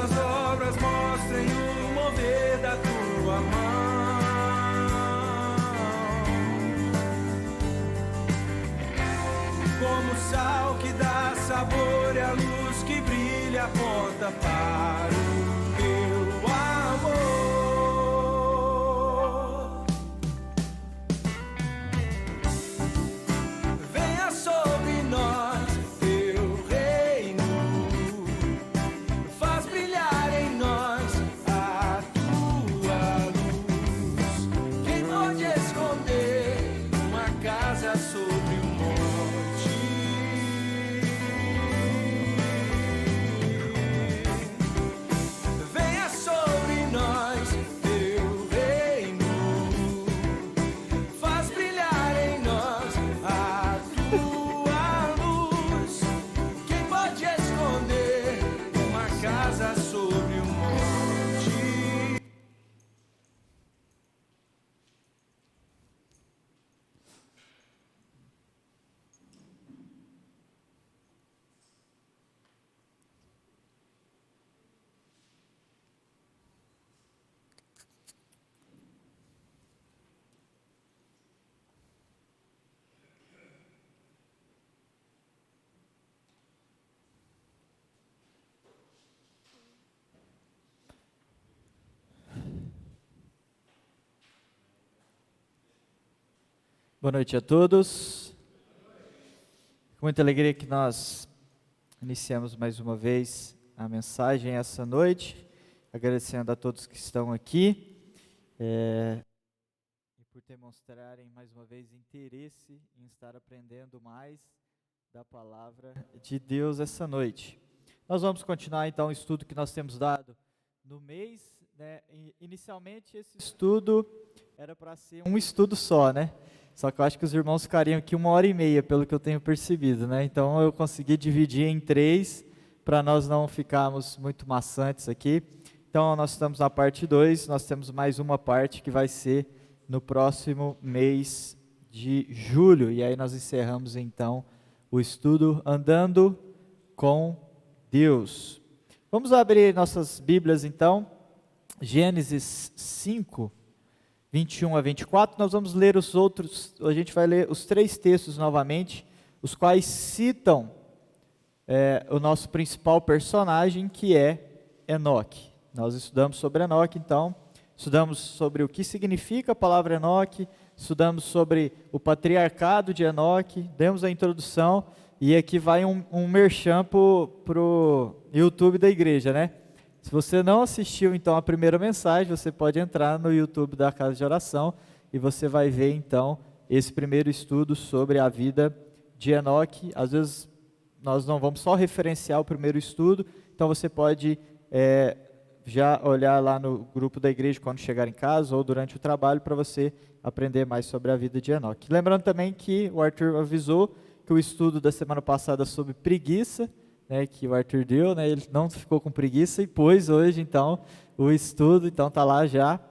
tuas obras mostrem o mover da tua mão. Como o sal que dá sabor e a luz que brilha aponta para o teu amor. Venha sobre nós teu reino, faz brilhar em nós a tua luz. Quem pode esconder uma casa sobre o monte? Venha sobre nós teu reino, faz brilhar em nós a tua luz. Quem pode esconder uma casa sobre o monte? Boa noite a todos. Com muita alegria que nós iniciamos mais uma vez a mensagem essa noite, agradecendo a todos que estão aqui e por demonstrarem mais uma vez interesse em estar aprendendo mais da palavra de Deus essa noite. Nós vamos continuar então o estudo que nós temos dado no mês, né? Inicialmente esse estudo era para ser um estudo só, né? Só que eu acho que os irmãos ficariam aqui 1h30, pelo que eu tenho percebido, né? Então eu consegui dividir em 3, para nós não ficarmos muito maçantes aqui. Então nós estamos na parte 2, nós temos mais uma parte que vai ser no próximo mês de julho. E aí nós encerramos então o estudo Andando com Deus. Vamos abrir nossas Bíblias então, Gênesis 5, 21 a 24, nós vamos ler os outros, a gente vai ler os 3 textos novamente, os quais citam o nosso principal personagem, que é Enoque. Nós estudamos sobre Enoque, então, estudamos sobre o que significa a palavra Enoque, estudamos sobre o patriarcado de Enoque, demos a introdução, e aqui vai um merchan para o YouTube da igreja, né? Se você não assistiu, então, a primeira mensagem, você pode entrar no YouTube da Casa de Oração e você vai ver, então, esse primeiro estudo sobre a vida de Enoque. Às vezes, nós não vamos só referenciar o primeiro estudo, então você pode já olhar lá no grupo da igreja quando chegar em casa ou durante o trabalho para você aprender mais sobre a vida de Enoque. Lembrando também que o Arthur avisou que o estudo da semana passada sobre preguiça, que o Arthur deu, ele não ficou com preguiça e pôs hoje, então, o estudo, então está lá já.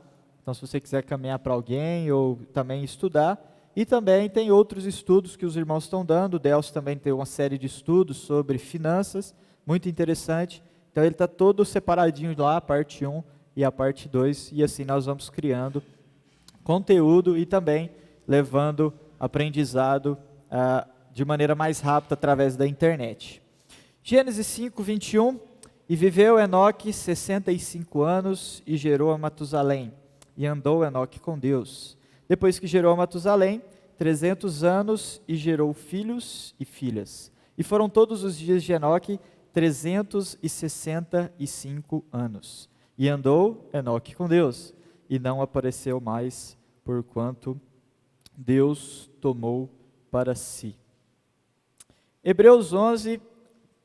Então, se você quiser caminhar para alguém ou também estudar. E também tem outros estudos que os irmãos estão dando. O Delcio também tem uma série de estudos sobre finanças, muito interessante. Então, ele está todo separadinho lá, a parte 1 e a parte 2. E assim nós vamos criando conteúdo e também levando aprendizado de maneira mais rápida através da internet. Gênesis 5, 21, e viveu Enoque 65 anos e gerou a Matusalém, e andou Enoque com Deus. Depois que gerou a Matusalém, 300 anos e gerou filhos e filhas. E foram todos os dias de Enoque 365 anos. E andou Enoque com Deus, e não apareceu mais, porquanto Deus tomou para si. Hebreus 11,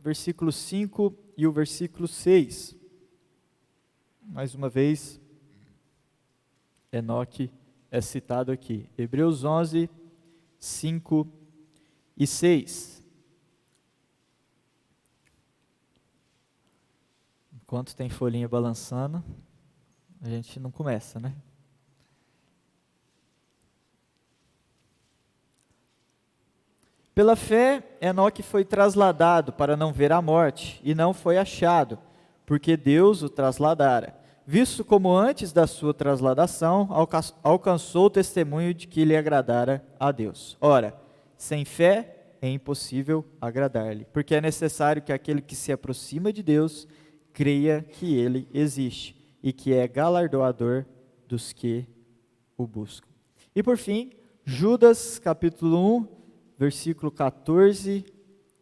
versículo 5 e o versículo 6. Mais uma vez, Enoque é citado aqui. Hebreus 11, 5 e 6. Enquanto tem folhinha balançando, a gente não começa, né? Pela fé, Enoque foi trasladado para não ver a morte, e não foi achado, porque Deus o trasladara, visto como antes da sua trasladação alcançou o testemunho de que lhe agradara a Deus. Ora, sem fé é impossível agradar-lhe, porque é necessário que aquele que se aproxima de Deus creia que ele existe e que é galardoador dos que o buscam. E por fim, Judas capítulo 1, versículo 14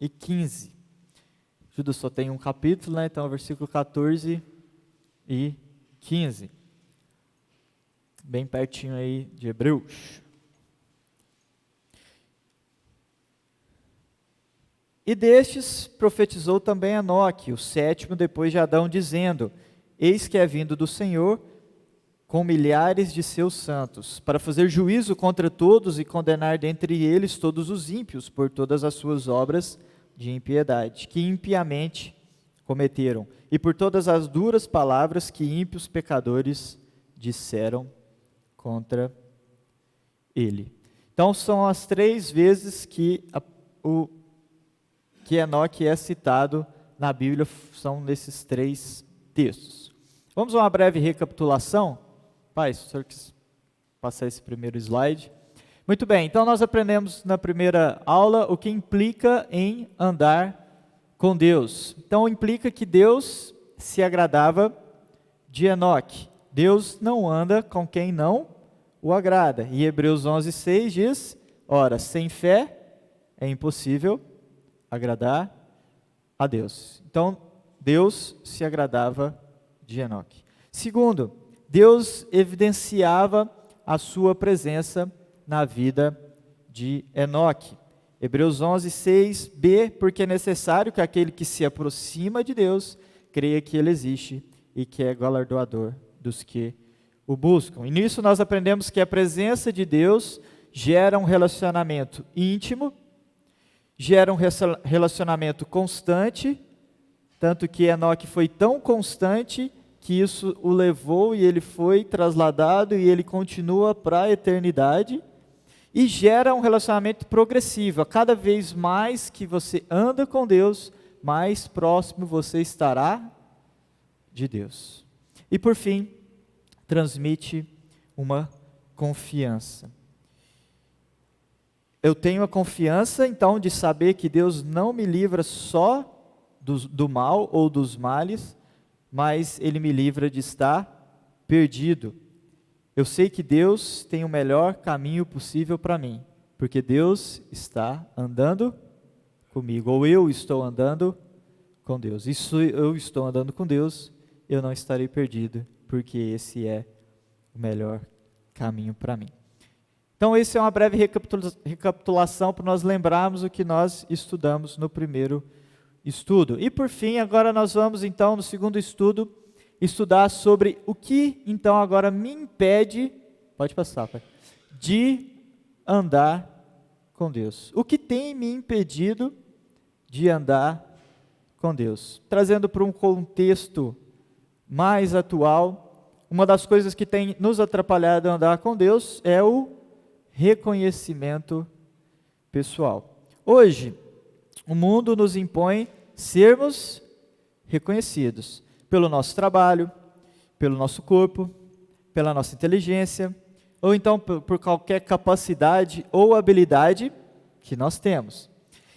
e 15. Judas só tem um capítulo, né? Então versículo 14 e 15. Bem pertinho aí de Hebreus. E destes profetizou também Enoque, o sétimo depois de Adão, dizendo: Eis que é vindo do Senhor com milhares de seus santos, para fazer juízo contra todos e condenar dentre eles todos os ímpios por todas as suas obras de impiedade, que impiamente cometeram, e por todas as duras palavras que ímpios pecadores disseram contra ele. Então são as 3 vezes que Enoque é citado na Bíblia, são nesses 3 textos. Vamos a uma breve recapitulação. Pai, se o senhor quis passar esse primeiro slide. Muito bem, então nós aprendemos na primeira aula o que implica em andar com Deus. Então implica que Deus se agradava de Enoque. Deus não anda com quem não o agrada. E Hebreus 11:6 diz: ora, sem fé é impossível agradar a Deus. Então, Deus se agradava de Enoque. Segundo, Deus evidenciava a sua presença na vida de Enoque. Hebreus 11:6b, porque é necessário que aquele que se aproxima de Deus creia que ele existe e que é galardoador dos que o buscam. E nisso nós aprendemos que a presença de Deus gera um relacionamento íntimo, gera um relacionamento constante, tanto que Enoque foi tão constante que isso o levou e ele foi trasladado e ele continua para a eternidade, e gera um relacionamento progressivo. A cada vez mais que você anda com Deus, mais próximo você estará de Deus. E por fim, transmite uma confiança. Eu tenho a confiança, então, de saber que Deus não me livra só do mal ou dos males, mas Ele me livra de estar perdido. Eu sei que Deus tem o melhor caminho possível para mim, porque Deus está andando comigo, ou eu estou andando com Deus. E se eu estou andando com Deus, eu não estarei perdido, porque esse é o melhor caminho para mim. Então, essa é uma breve recapitulação para nós lembrarmos o que nós estudamos no primeiro estudo. E por fim, agora nós vamos então no segundo estudo, estudar sobre o que então agora me impede, pode passar, pai, de andar com Deus. O que tem me impedido de andar com Deus? Trazendo para um contexto mais atual, uma das coisas que tem nos atrapalhado a andar com Deus é o reconhecimento pessoal. Hoje, o mundo nos impõe sermos reconhecidos pelo nosso trabalho, pelo nosso corpo, pela nossa inteligência, ou então por qualquer capacidade ou habilidade que nós temos.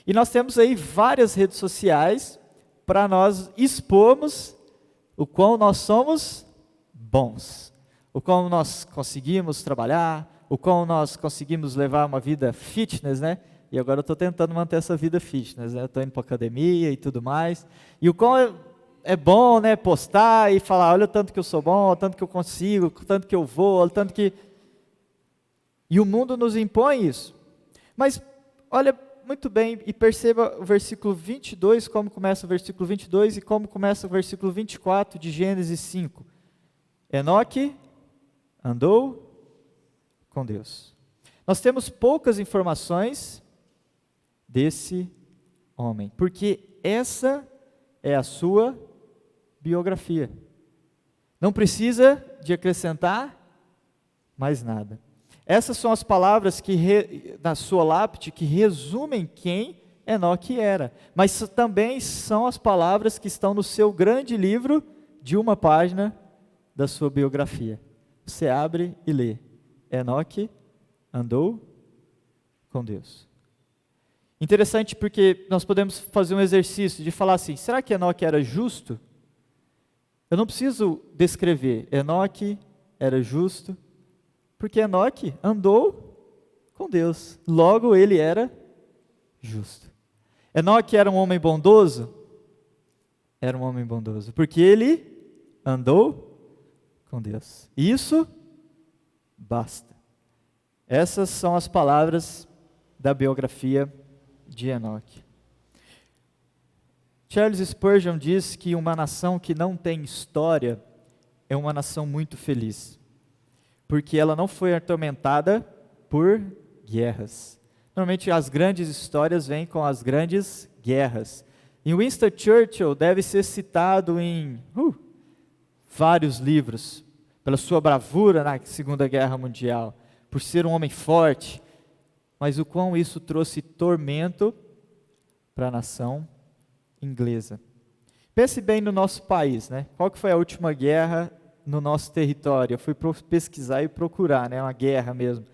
E nós temos aí várias redes sociais para nós expormos o quão nós somos bons, o quão nós conseguimos trabalhar, o quão nós conseguimos levar uma vida fitness, né? E agora eu estou tentando manter essa vida fitness, né? Estou indo para a academia e tudo mais. E o quão é bom, né? Postar e falar, olha o tanto que eu sou bom, olha o tanto que eu consigo, o tanto que eu vou, olha o tanto que... E o mundo nos impõe isso. Mas olha muito bem e perceba o versículo 22, como começa o versículo 22 e como começa o versículo 24 de Gênesis 5. Enoque andou com Deus. Nós temos poucas informações desse homem, porque essa é a sua biografia. Não precisa de acrescentar mais nada. Essas são as palavras que na sua lápide que resumem quem Enoque era. Mas também são as palavras que estão no seu grande livro de uma página da sua biografia. Você abre e lê. Enoque andou com Deus. Interessante porque nós podemos fazer um exercício de falar assim, será que Enoque era justo? Eu não preciso descrever, Enoque era justo, porque Enoque andou com Deus, logo ele era justo. Enoque era um homem bondoso? Era um homem bondoso, porque ele andou com Deus. Isso basta. Essas são as palavras da biografia de Enoque. Charles Spurgeon diz que uma nação que não tem história é uma nação muito feliz, porque ela não foi atormentada por guerras. Normalmente as grandes histórias vêm com as grandes guerras. E Winston Churchill deve ser citado em vários livros, pela sua bravura na Segunda Guerra Mundial, por ser um homem forte, mas o quão isso trouxe tormento para a nação inglesa. Pense bem no nosso país, né? Qual que foi a última guerra no nosso território? Eu fui pesquisar e procurar, né? Uma guerra mesmo.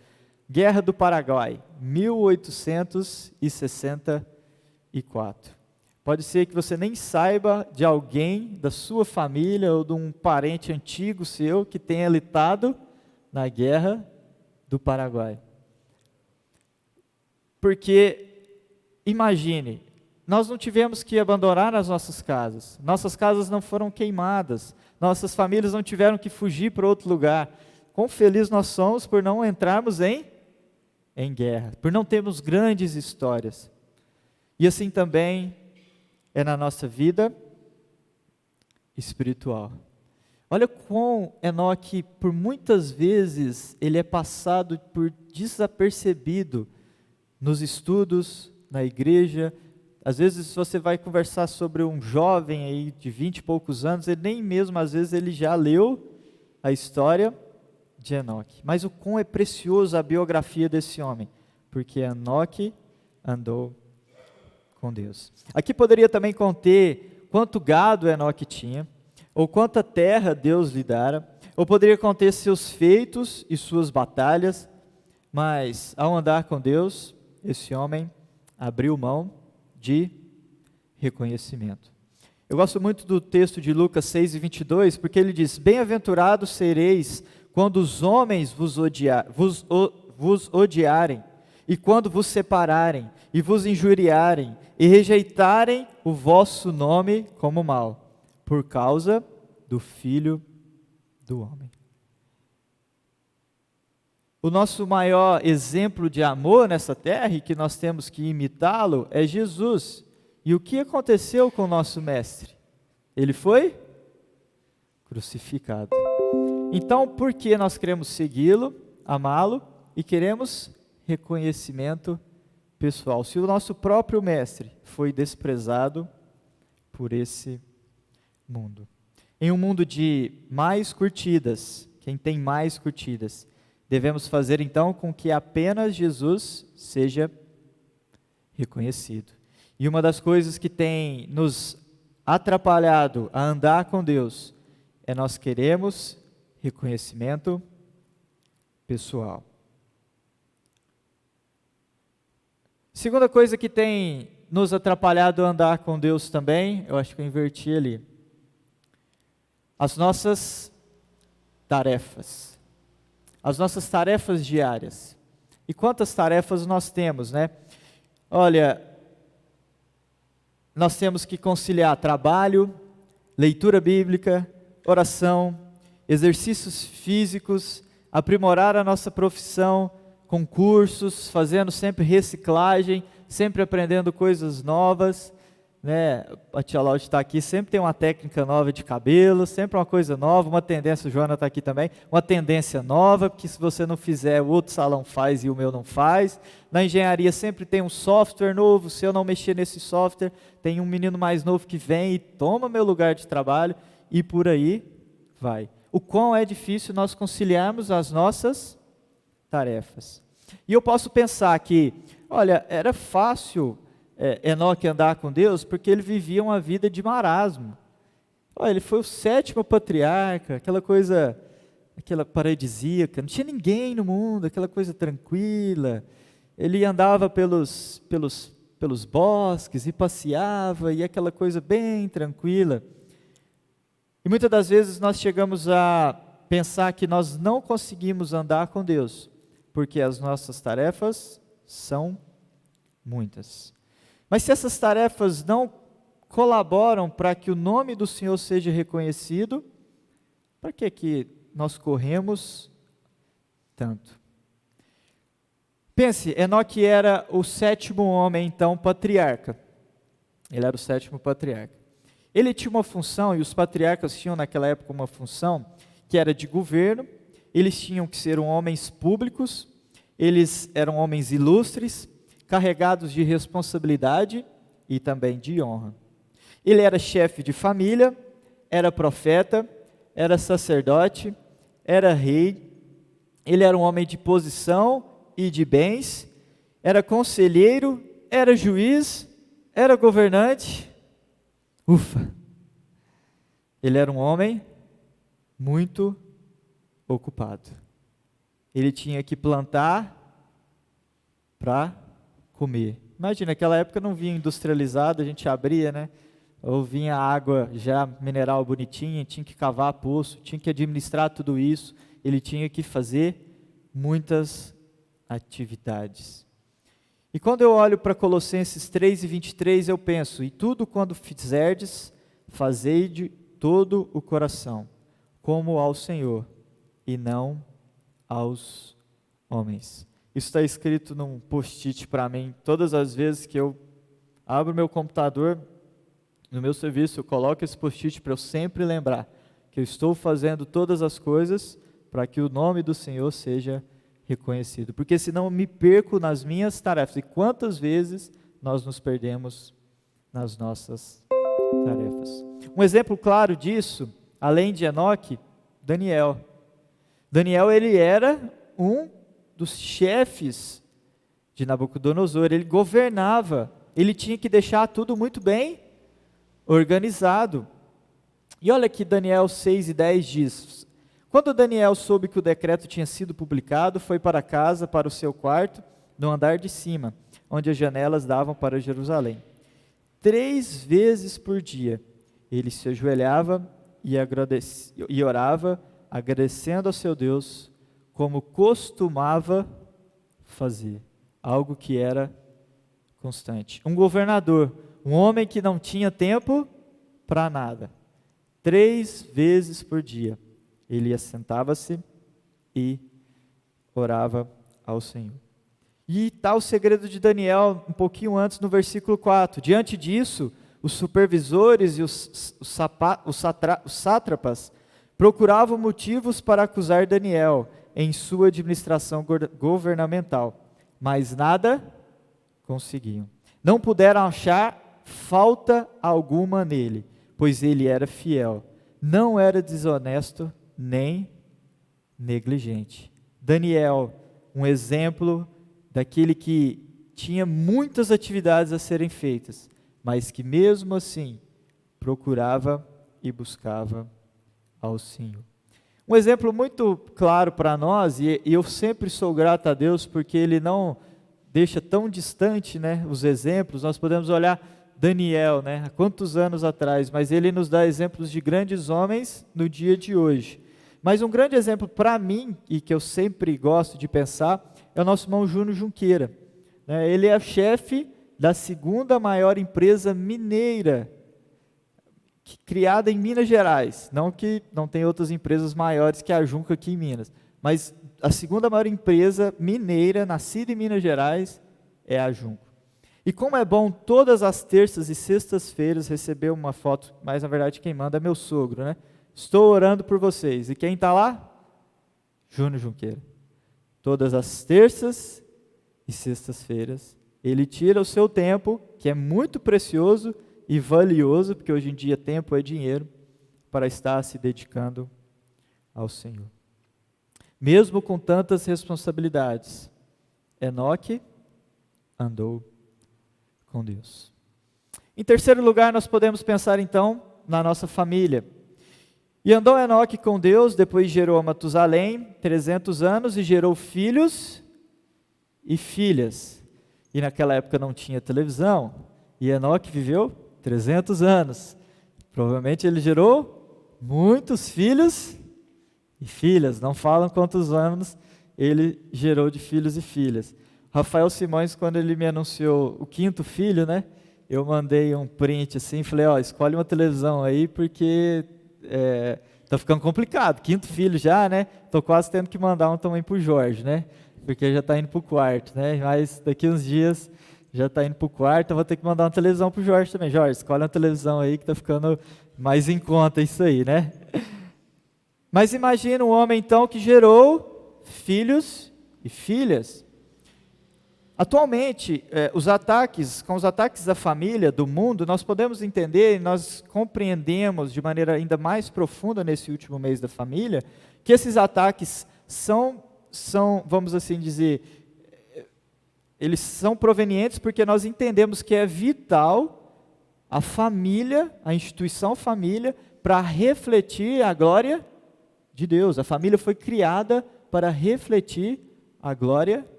Guerra do Paraguai, 1864. Pode ser que você nem saiba de alguém da sua família ou de um parente antigo seu que tenha lutado na Guerra do Paraguai. Porque, imagine, nós não tivemos que abandonar as nossas casas não foram queimadas, nossas famílias não tiveram que fugir para outro lugar. Quão felizes nós somos por não entrarmos em guerra, por não termos grandes histórias. E assim também é na nossa vida espiritual. Olha quão Enoque, por muitas vezes, ele é passado por desapercebido nos estudos, na igreja. Às vezes você vai conversar sobre um jovem aí de 20 e poucos anos, ele nem mesmo às vezes ele já leu a história de Enoque. Mas o quão é precioso a biografia desse homem, porque Enoque andou com Deus. Aqui poderia também conter quanto gado Enoque tinha, ou quanta terra Deus lhe dara, ou poderia conter seus feitos e suas batalhas, mas ao andar com Deus, esse homem abriu mão de reconhecimento. Eu gosto muito do texto de Lucas 6:22, porque ele diz, bem-aventurados sereis quando os homens vos odiarem, e quando vos separarem, e vos injuriarem, e rejeitarem o vosso nome como mal, por causa do Filho do Homem. O nosso maior exemplo de amor nessa terra, e que nós temos que imitá-lo, é Jesus. E o que aconteceu com o nosso mestre? Ele foi crucificado. Então, por que nós queremos segui-lo, amá-lo e queremos reconhecimento pessoal? Se o nosso próprio mestre foi desprezado por esse mundo. Em um mundo de mais curtidas, quem tem mais curtidas, devemos fazer então com que apenas Jesus seja reconhecido. E uma das coisas que tem nos atrapalhado a andar com Deus é nós queremos reconhecimento pessoal. Segunda coisa que tem nos atrapalhado a andar com Deus também, eu acho que eu inverti ali, as nossas tarefas. As nossas tarefas diárias. E quantas tarefas nós temos, né? Olha, nós temos que conciliar trabalho, leitura bíblica, oração, exercícios físicos, aprimorar a nossa profissão, concursos, fazendo sempre reciclagem, sempre aprendendo coisas novas, né? A tia Laura está aqui, sempre tem uma técnica nova de cabelo, sempre uma coisa nova, uma tendência, o Joana está aqui também, uma tendência nova, porque se você não fizer, o outro salão faz e o meu não faz. Na engenharia sempre tem um software novo, se eu não mexer nesse software, tem um menino mais novo que vem e toma meu lugar de trabalho, e por aí vai. O quão é difícil nós conciliarmos as nossas tarefas. E eu posso pensar que, olha, era fácil Enoque andar com Deus? Porque ele vivia uma vida de marasmo. Ele foi o 7º patriarca, aquela coisa, aquela paradisíaca, não tinha ninguém no mundo, aquela coisa tranquila. Ele andava pelos bosques e passeava, e aquela coisa bem tranquila. E muitas das vezes nós chegamos a pensar que nós não conseguimos andar com Deus, porque as nossas tarefas são muitas. Mas se essas tarefas não colaboram para que o nome do Senhor seja reconhecido, para que nós corremos tanto? Pense, Enoque era o 7º homem, então, patriarca. Ele era o 7º patriarca. Ele tinha uma função, e os patriarcas tinham naquela época uma função, que era de governo. Eles tinham que ser homens públicos, eles eram homens ilustres, carregados de responsabilidade e também de honra. Ele era chefe de família, era profeta, era sacerdote, era rei, ele era um homem de posição e de bens, era conselheiro, era juiz, era governante. Ufa! Ele era um homem muito ocupado. Ele tinha que plantar para comer. Imagina, naquela época não vinha industrializado, a gente abria, né? Ou vinha água já mineral bonitinha, tinha que cavar poço, tinha que administrar tudo isso, ele tinha que fazer muitas atividades. E quando eu olho para Colossenses 3:23, eu penso, e tudo quando fizerdes, fazei de todo o coração, como ao Senhor, e não aos homens. Isso está escrito num post-it para mim, todas as vezes que eu abro meu computador, no meu serviço, eu coloco esse post-it para eu sempre lembrar que eu estou fazendo todas as coisas para que o nome do Senhor seja reconhecido, porque senão eu me perco nas minhas tarefas. E quantas vezes nós nos perdemos nas nossas tarefas? Um exemplo claro disso, além de Enoque, Daniel. Daniel, ele era um dos chefes de Nabucodonosor, ele governava, ele tinha que deixar tudo muito bem organizado. E olha que Daniel 6:10 diz: quando Daniel soube que o decreto tinha sido publicado, foi para casa, para o seu quarto, no andar de cima, onde as janelas davam para Jerusalém. 3 vezes por dia, ele se ajoelhava e orava, agradecendo ao seu Deus, como costumava fazer, algo que era constante. Um governador, um homem que não tinha tempo para nada. 3 vezes por dia, ele assentava-se e orava ao Senhor. E está o segredo de Daniel, um pouquinho antes, no versículo 4. Diante disso, os supervisores e os sátrapas procuravam motivos para acusar Daniel em sua administração governamental, mas nada conseguiam. Não puderam achar falta alguma nele, pois ele era fiel, não era desonesto nem negligente. Daniel, um exemplo daquele que tinha muitas atividades a serem feitas, mas que mesmo assim procurava e buscava ao Senhor. Um exemplo muito claro para nós, e eu sempre sou grato a Deus porque Ele não deixa tão distante, né, os exemplos. Nós podemos olhar Daniel, né, há quantos anos atrás, mas ele nos dá exemplos de grandes homens no dia de hoje. Mas um grande exemplo para mim, e que eu sempre gosto de pensar, é o nosso irmão Júnior Junqueira. Ele é chefe da 2ª maior empresa mineira, criada em Minas Gerais. Não que não tem outras empresas maiores que a Junco aqui em Minas, mas a 2ª maior empresa mineira, nascida em Minas Gerais, é a Junco. E como é bom todas as terças e sextas-feiras receber uma foto, mas na verdade quem manda é meu sogro, né? Estou orando por vocês. E quem está lá? Júnior Junqueira. Todas as terças e sextas-feiras, ele tira o seu tempo, que é muito precioso e valioso, porque hoje em dia tempo é dinheiro, para estar se dedicando ao Senhor. Mesmo com tantas responsabilidades, Enoque andou com Deus. Em terceiro lugar, nós podemos pensar então na nossa família. E andou Enoque com Deus, depois gerou a Matusalém 300 anos e gerou filhos e filhas. E naquela época não tinha televisão, e Enoque viveu 300 anos. Provavelmente ele gerou muitos filhos e filhas, não falam quantos anos ele gerou de filhos e filhas. Rafael Simões, quando ele me anunciou o 5º filho, né? Eu mandei um print assim, falei, escolhe uma televisão aí, porque tá ficando complicado, 5º filho já, né? Tô quase tendo que mandar um também pro Jorge, né? Porque já tá indo pro quarto, né? Mas daqui uns dias já tá indo pro quarto, eu vou ter que mandar uma televisão pro Jorge também. Jorge, escolhe uma televisão aí que tá ficando mais em conta isso aí, né? Mas imagina um homem então que gerou filhos e filhas. Atualmente, com os ataques à família do mundo, nós podemos entender, nós compreendemos de maneira ainda mais profunda nesse último mês da família, que esses ataques são, vamos assim dizer, eles são provenientes porque nós entendemos que é vital a família, a instituição família, para refletir a glória de Deus. A família foi criada para refletir a glória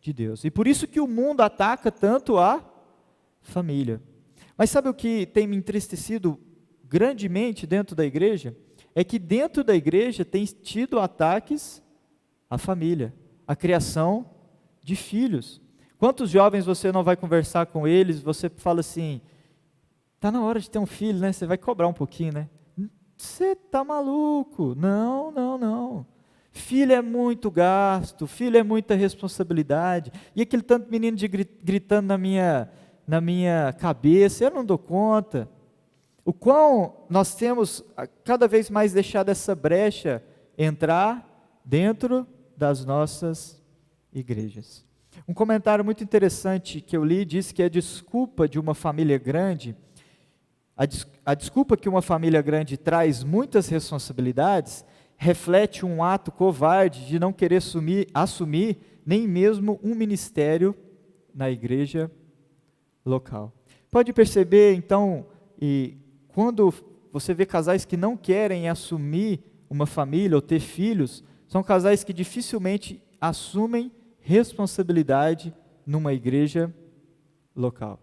de Deus. E por isso que o mundo ataca tanto a família. Mas sabe o que tem me entristecido grandemente dentro da igreja? É que dentro da igreja tem tido ataques à família, à criação de filhos. Quantos jovens você não vai conversar com eles, você fala assim, tá na hora de ter um filho, né? Você vai cobrar um pouquinho, né? Você tá maluco? Não. Filho é muito gasto, filho é muita responsabilidade. E aquele tanto menino gritando na minha cabeça, eu não dou conta. O quão nós temos cada vez mais deixado essa brecha entrar dentro das nossas igrejas. Um comentário muito interessante que eu li diz que a desculpa de uma família grande, a desculpa que uma família grande traz muitas responsabilidades, reflete um ato covarde de não querer assumir nem mesmo um ministério na igreja local. Pode perceber, então, e quando você vê casais que não querem assumir uma família ou ter filhos, são casais que dificilmente assumem responsabilidade numa igreja local.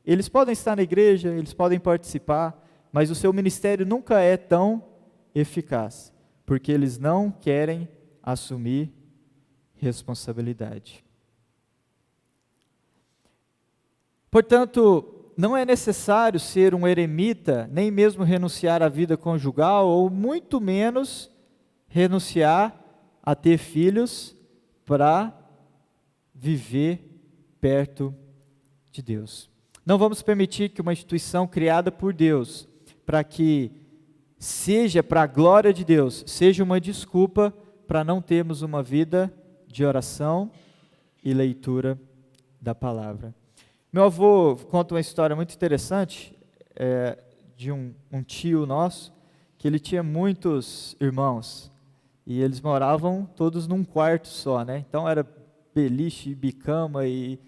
Eles podem estar na igreja, eles podem participar, mas o seu ministério nunca é tão eficaz, porque eles não querem assumir responsabilidade. Portanto, não é necessário ser um eremita, nem mesmo renunciar à vida conjugal, ou muito menos renunciar a ter filhos para viver perto de Deus. Não vamos permitir que uma instituição criada por Deus, para que seja para a glória de Deus, seja uma desculpa para não termos uma vida de oração e leitura da palavra. Meu avô conta uma história muito interessante de um tio nosso, que ele tinha muitos irmãos, e eles moravam todos num quarto só, né? Então era beliche, bicama, e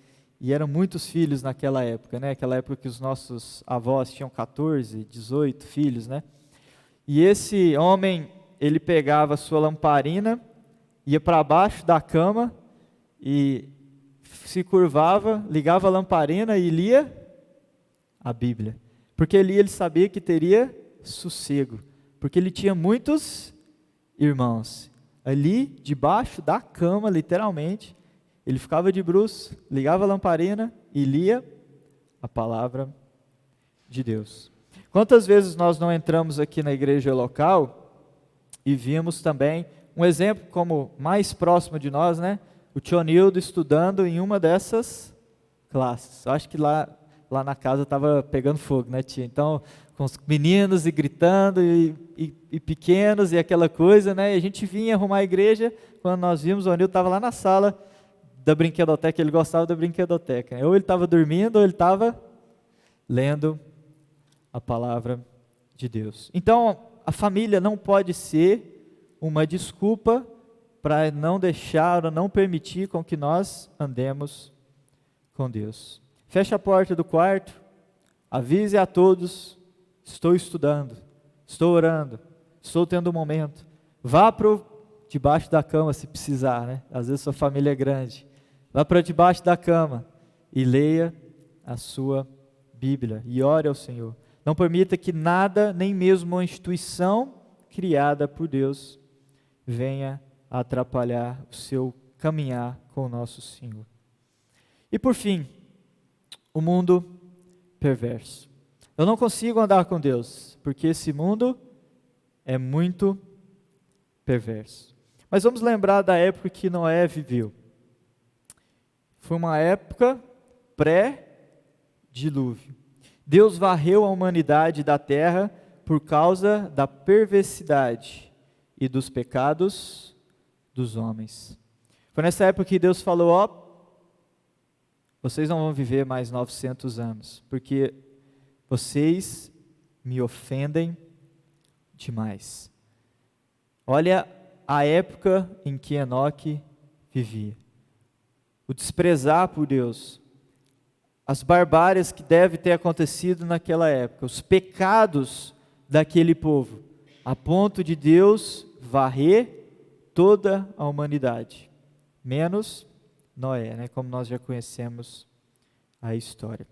eram muitos filhos naquela época, né? Aquela época que os nossos avós tinham 14, 18 filhos, né? E esse homem, ele pegava a sua lamparina, ia para baixo da cama e se curvava, ligava a lamparina e lia a Bíblia. Porque ali ele sabia que teria sossego, porque ele tinha muitos irmãos. Ali, debaixo da cama, literalmente, ele ficava de bruços, ligava a lamparina e lia a palavra de Deus. Quantas vezes nós não entramos aqui na igreja local e vimos também um exemplo como mais próximo de nós, né? O tio Nildo estudando em uma dessas classes. Eu acho que lá na casa estava pegando fogo, né, tia? Então, com os meninos e gritando e pequenos e aquela coisa, né? E a gente vinha arrumar a igreja, quando nós vimos, o Nildo estava lá na sala da brinquedoteca, ele gostava da brinquedoteca. Ou ele estava dormindo, ou ele estava lendo a palavra de Deus. Então, a família não pode ser uma desculpa para não deixar ou não permitir com que nós andemos com Deus. feche a porta do quarto, avise a todos, estou estudando, estou orando, estou tendo um momento. Vá para debaixo da cama se precisar, né? Às vezes sua família é grande. Vá para debaixo da cama e leia a sua Bíblia e ore ao Senhor. Não permita que nada, nem mesmo uma instituição criada por Deus, venha a atrapalhar o seu caminhar com o nosso Senhor. E por fim, o mundo perverso. Eu não consigo andar com Deus, porque esse mundo é muito perverso. Mas vamos lembrar da época que Noé viveu. Foi uma época pré-dilúvio. Deus varreu a humanidade da terra por causa da perversidade e dos pecados dos homens. Foi nessa época que Deus falou, vocês não vão viver mais 900 anos, porque vocês me ofendem demais. Olha a época em que Enoque vivia. O desprezar por Deus, as barbáries que devem ter acontecido naquela época, os pecados daquele povo, a ponto de Deus varrer toda a humanidade, menos Noé, né, como nós já conhecemos a história.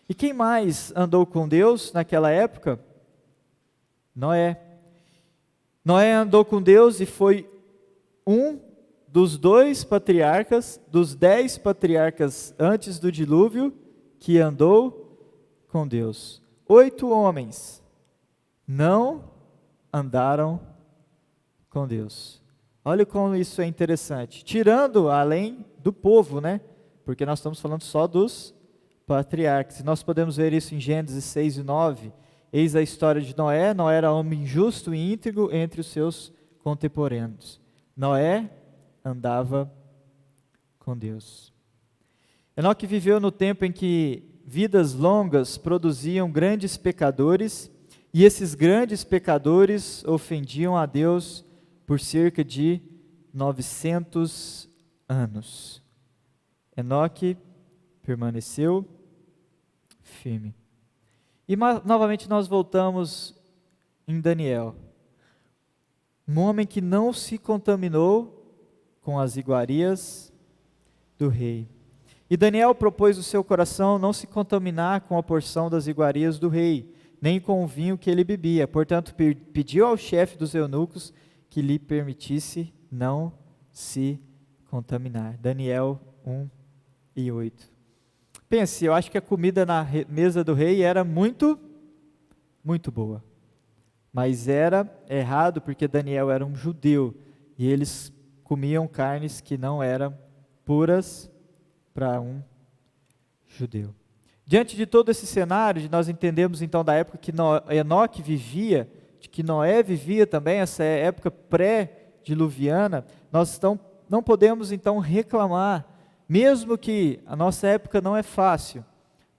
E quem mais andou com Deus naquela época? Noé. Noé andou com Deus e foi um dos 2 patriarcas, dos 10 patriarcas antes do dilúvio, que andou com Deus. 8 homens não andaram com Deus. Olha como isso é interessante. Tirando além do povo, né? Porque nós estamos falando só dos patriarcas. Nós podemos ver isso em Gênesis 6 e 9. Eis a história de Noé. Noé era homem justo e íntegro entre os seus contemporâneos. Noé andava com Deus. Enoque viveu no tempo em que vidas longas produziam grandes pecadores, e esses grandes pecadores ofendiam a Deus por cerca de 900 anos. Enoque permaneceu firme. E novamente nós voltamos em Daniel. Um homem que não se contaminou com as iguarias do rei. E Daniel propôs o seu coração não se contaminar com a porção das iguarias do rei, nem com o vinho que ele bebia. Portanto, pediu ao chefe dos eunucos que lhe permitisse não se contaminar. Daniel 1 e 8. Pense, eu acho que a comida na mesa do rei era muito boa. Mas era errado porque Daniel era um judeu e eles comiam carnes que não eram puras para um judeu. Diante de todo esse cenário, nós entendemos então da época que Enoque vivia, de que Noé vivia também, essa época pré-diluviana, nós não podemos então reclamar, mesmo que a nossa época não é fácil,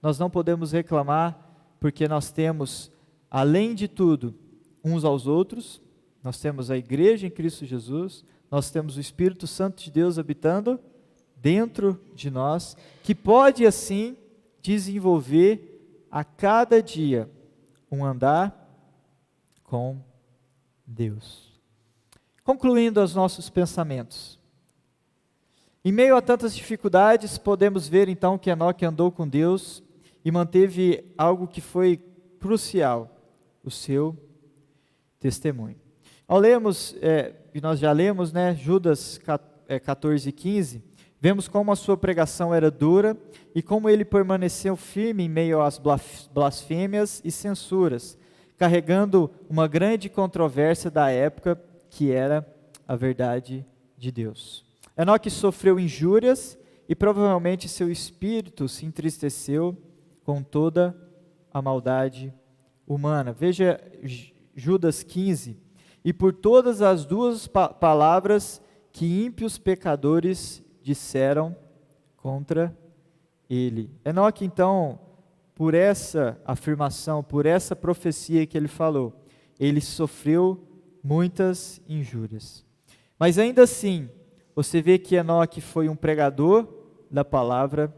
nós não podemos reclamar porque nós temos, além de tudo, uns aos outros, nós temos a igreja em Cristo Jesus, nós temos o Espírito Santo de Deus habitando dentro de nós, que pode assim desenvolver a cada dia um andar com Deus. Concluindo os nossos pensamentos. Em meio a tantas dificuldades, podemos ver então que Enoque andou com Deus e manteve algo que foi crucial, o seu testemunho. Ao lermos, e nós já lemos, né, Judas 14 e 15, vemos como a sua pregação era dura e como ele permaneceu firme em meio às blasfêmias e censuras, carregando uma grande controvérsia da época, que era a verdade de Deus. Enoque sofreu injúrias e provavelmente seu espírito se entristeceu com toda a maldade humana. Veja Judas 15. E por todas as 2 palavras que ímpios pecadores disseram contra ele. Enoque, então, por essa afirmação, por essa profecia que ele falou, ele sofreu muitas injúrias. Mas ainda assim, você vê que Enoque foi um pregador da palavra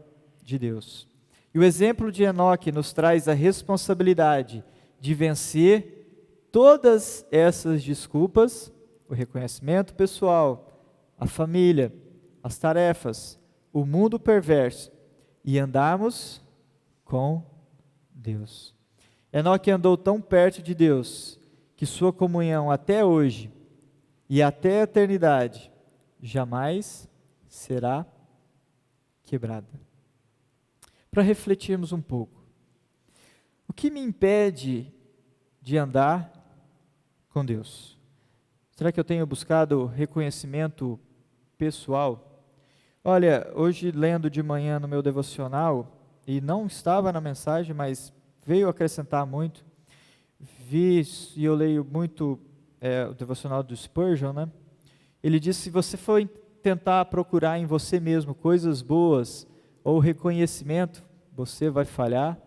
de Deus. E o exemplo de Enoque nos traz a responsabilidade de vencer todas essas desculpas, o reconhecimento pessoal, a família, as tarefas, o mundo perverso, e andarmos com Deus. Enoque andou tão perto de Deus que sua comunhão até hoje e até a eternidade jamais será quebrada. Para refletirmos um pouco, o que me impede de andar com Deus? Será que eu tenho buscado reconhecimento pessoal? Olha, hoje lendo de manhã no meu devocional, e não estava na mensagem, mas veio acrescentar muito, vi e eu leio muito o devocional do Spurgeon, né? Ele disse: se você for tentar procurar em você mesmo coisas boas ou reconhecimento, você vai falhar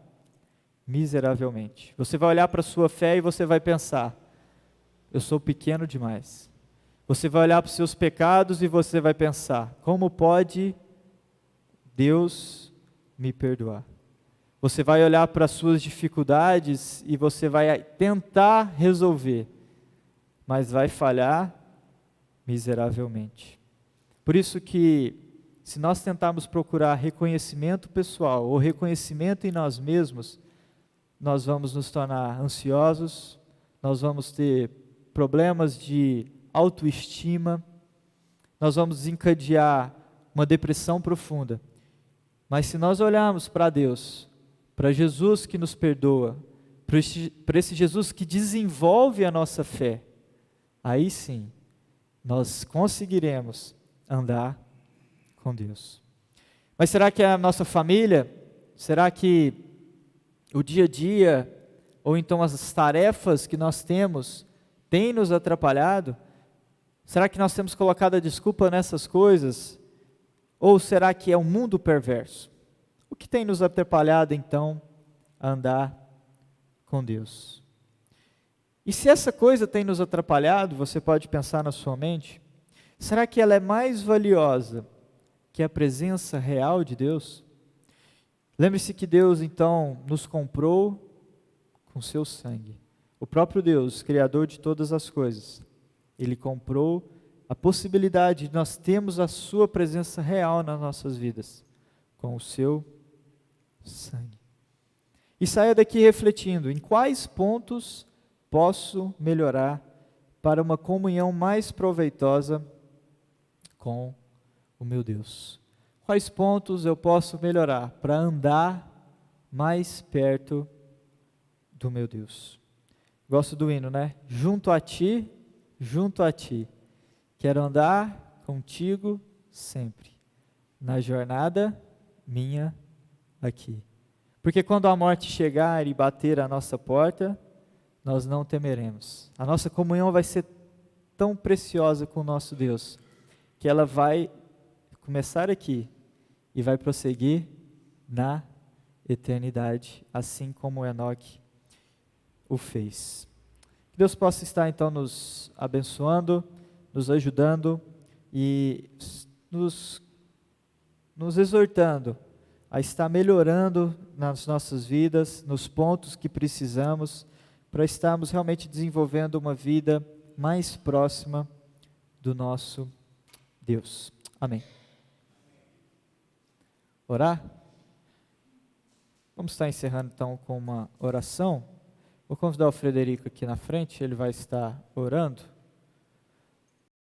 miseravelmente. Você vai olhar para a sua fé e você vai pensar: eu sou pequeno demais. Você vai olhar para os seus pecados e você vai pensar: como pode Deus me perdoar? Você vai olhar para as suas dificuldades e você vai tentar resolver, mas vai falhar miseravelmente. Por isso que, se nós tentarmos procurar reconhecimento pessoal ou reconhecimento em nós mesmos, nós vamos nos tornar ansiosos, nós vamos ter problemas de autoestima, nós vamos desencadear uma depressão profunda. Mas se nós olharmos para Deus, para Jesus que nos perdoa, para esse Jesus que desenvolve a nossa fé, aí sim, nós conseguiremos andar com Deus. Mas será que a nossa família, será que o dia a dia, ou então as tarefas que nós temos, têm nos atrapalhado? Será que nós temos colocado a desculpa nessas coisas? Ou será que é um mundo perverso? O que tem nos atrapalhado então a andar com Deus? E se essa coisa tem nos atrapalhado, você pode pensar na sua mente, será que ela é mais valiosa que a presença real de Deus? Lembre-se que Deus então nos comprou com seu sangue. O próprio Deus, Criador de todas as coisas, Ele comprou a possibilidade de nós termos a sua presença real nas nossas vidas, com o seu sangue. E saia daqui refletindo, em quais pontos posso melhorar para uma comunhão mais proveitosa com o meu Deus? Quais pontos eu posso melhorar para andar mais perto do meu Deus? Gosto do hino, né? Junto a ti, quero andar contigo sempre, na jornada minha aqui. Porque quando a morte chegar e bater à nossa porta, nós não temeremos. A nossa comunhão vai ser tão preciosa com o nosso Deus, que ela vai começar aqui e vai prosseguir na eternidade, assim como Enoque o fez. Que Deus possa estar então nos abençoando, nos ajudando e nos exortando a estar melhorando nas nossas vidas, nos pontos que precisamos, para estarmos realmente desenvolvendo uma vida mais próxima do nosso Deus. Amém. Orar? Vamos estar encerrando então com uma oração. Vou convidar o Frederico aqui na frente, ele vai estar orando.